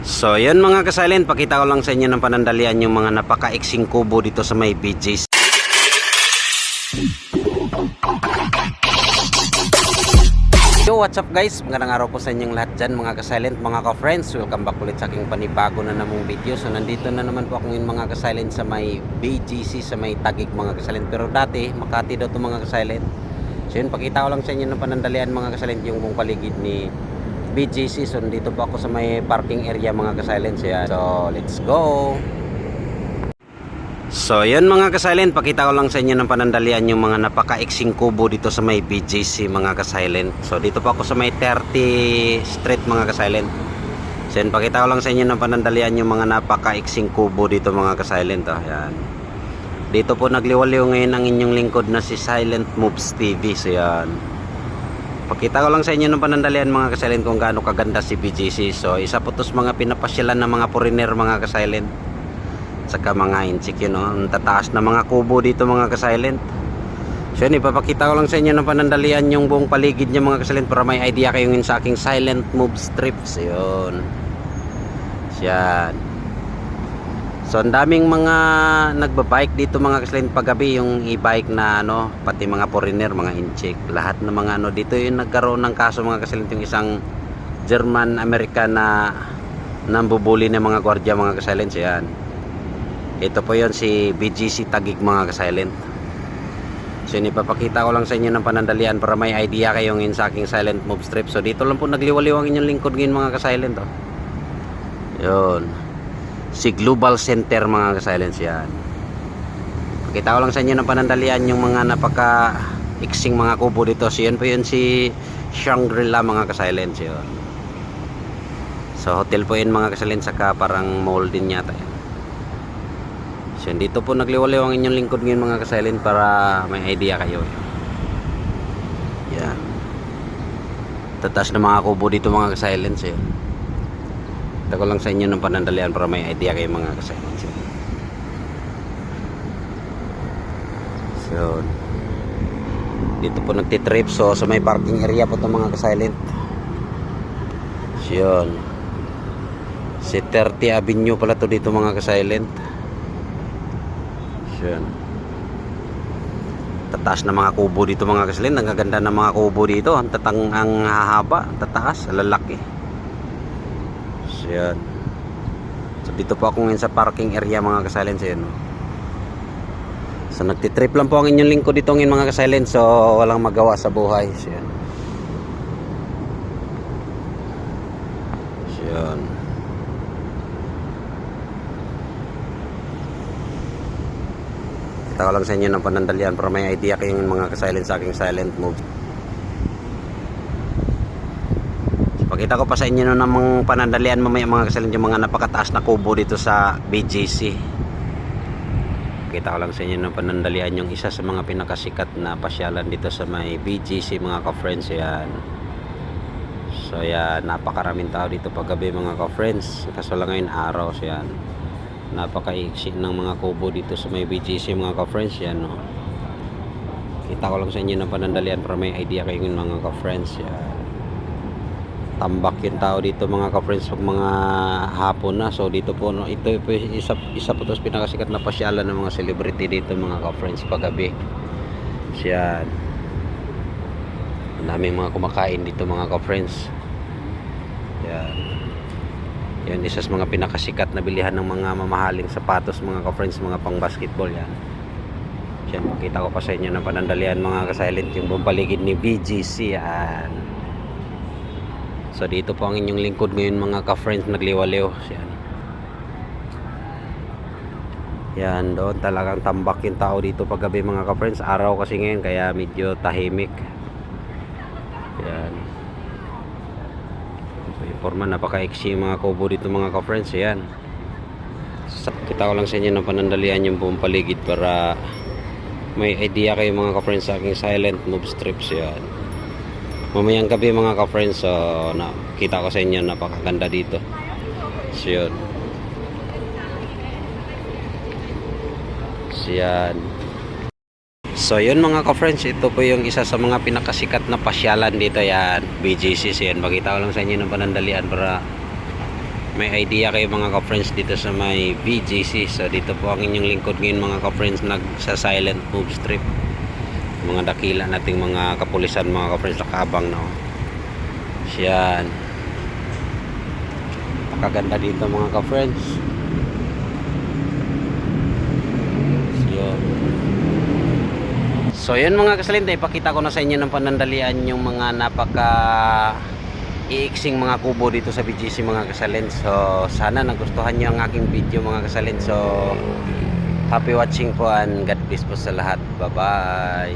So yun mga kasilent, pakita ko lang sa inyo ng panandalian yung mga napaka-iksing kubo dito sa may BGC. Yo, what's up guys? Magandang araw po sa inyong lahat dyan mga kasilent, mga ka-friends. Welcome back ulit sa aking panibago na namong video. So nandito na naman po ako ngayon mga kasilent sa may BGC, sa may Taguig mga kasilent. Pero dati, Makati daw ito mga kasilent. So yun, pakita ko lang sa inyo ng panandalian mga kasilent yung buong paligid ni BGC. So dito po ako sa may parking area mga kasilent. So let's go. So yun mga kasilent, pakita ko lang sa inyo ng panandalian yung mga napaka-iksing kubo dito sa may BGC mga kasilent. So dito po ako sa may 30 street mga kasilent. So yun, pakita ko lang sa inyo ng panandalian yung mga napaka-iksing kubo dito mga kasilent. Yan. Dito po nagliwaliw ngayon ang inyong lingkod na si Silent Moves TV. So yan, pakita ko lang sa inyo ng panandalian mga kasilent kung gaano kaganda si BGC. So isa po to sa mga pinapasyalan ng mga foreigner mga kasilent, saka mga inchik yun, no? Ang tataas na mga kubo dito mga kasilent. So yun, ipapakita ko lang sa inyo ng panandalian yung buong paligid niya mga kasilent para may idea kayo ngayon sa aking Silent Moves trips. Yun, yan. So ang daming mga nagbabike dito mga kasilent paggabi, yung e-bike na ano, pati mga foreigner, mga inchik, lahat ng mga ano dito yung nagkaroon ng kaso mga kasilent, yung isang German American na nambubuli ng mga gwardiya mga kasilent. So yan, ito po yon si BGC Taguig mga kasilent. So yun, ipapakita ko lang sa inyo ng panandalian para may idea kayo ngayon sa aking Silent Move Strip. So dito lang po nagliwaliw ang inyong lingkod ngayon mga kasilent. Yun, si Global Center mga kasilent. Yan, pakita ko lang sa inyo ng panandalian yung mga napaka-iksing mga kubo dito. So yun po yun si Shangri-La mga kasilent. Yun, so hotel po yun mga kasilent, saka parang mall din yata yun. So dito po nagliwaliw ang inyong lingkod ngayon mga kasilent para may idea kayo. Yan, tataas na mga kubo dito mga kasilent. So ito ko lang sa inyo ng panandalian para may idea kayo mga kasilent. So dito po nagtitrip. So sa may parking area po ito mga kasilent. So yun, si 30 Avenue pala to dito mga kasilent. Yan, tataas na mga kubo dito mga kasilent. Ang gaganda ng mga kubo dito, ang tatang, ang hahaba, tataas, lalaki. So yan, so dito po ako ngayon sa parking area mga kasilent. So yan, so nagtitrip lang po ang inyong lingkod dito ngayon mga kasilent. So walang magawa sa buhay. So yan, so yan, kita ko lang sa inyo ng panandalian para may idea kayong mga kasilent sa aking Silent Move. So, pakita ko pa sa inyo ng panandalian mamaya mga kasilent yung mga napakataas na kubo dito sa BGC. Pakita ko lang sa inyo ng panandalian yung isa sa mga pinakasikat na pasyalan dito sa may BGC mga ka-friends. Yan, so yan, napakaraming tao dito paggabi mga ka-friends, kaso lang ngayon araw. So yan, napaka-iksi ng mga kubo dito sa may BGC mga ka-friends. Yan, no? Kita ko lang sa inyo ng panandalian para may idea kayo ng mga ka-friends. Yan, tambak yung tao dito mga ka-friends pag mga hapon na. So dito po, no, ito po isa po ito sa pinakasikat na pasyalan ng mga celebrity dito mga ka-friends paggabi. So yan, ang daming mga kumakain dito mga ka-friends. Yan, yan, isa sa mga pinakasikat na bilihan ng mga mamahaling sapatos mga ka-friends, mga pang basketball. Yan, yan, makita ko pa sa inyo ng panandalian mga kasilent yung buong paligid ni BGC. Yan, so dito po ang inyong lingkod ngayon mga ka-friends, nagliwaliw. Yan, yan, doon talagang tambak yung tao dito paggabi mga ka-friends. Araw kasi ngayon kaya medyo tahimik. Yan, forma, napaka-iksi yung mga kubo dito mga ka-friends. Yan, kita ko lang sa inyo ng panandalian yung buong paligid para may idea kayo mga ka-friends sa aking Silent Move Strips. Yan, mamayang gabi mga ka-friends. So nakita ko sa inyo napakaganda dito. So yun, so yan, so yun mga ka-friends, ito po yung isa sa mga pinakasikat na pasyalan dito. Yan, BGC. So yan, makita ko lang sa inyo ng panandalian para may idea kayo mga ka-friends dito sa may BGC. So dito po ang inyong lingkod ngayon mga ka-friends, nagsa silent move strip. Mga dakila nating mga kapulisan mga ka-friends nakabang na. Yan. Pakaganda dito mga ka-friends. So yun mga kasalente, ipakita ko na sa inyo ng panandalian yung mga napaka iiksing mga kubo dito sa BGC mga kasalent. So sana nagustuhan nyo ang aking video mga kasalent. So happy watching po and God bless po sa lahat. Bye bye.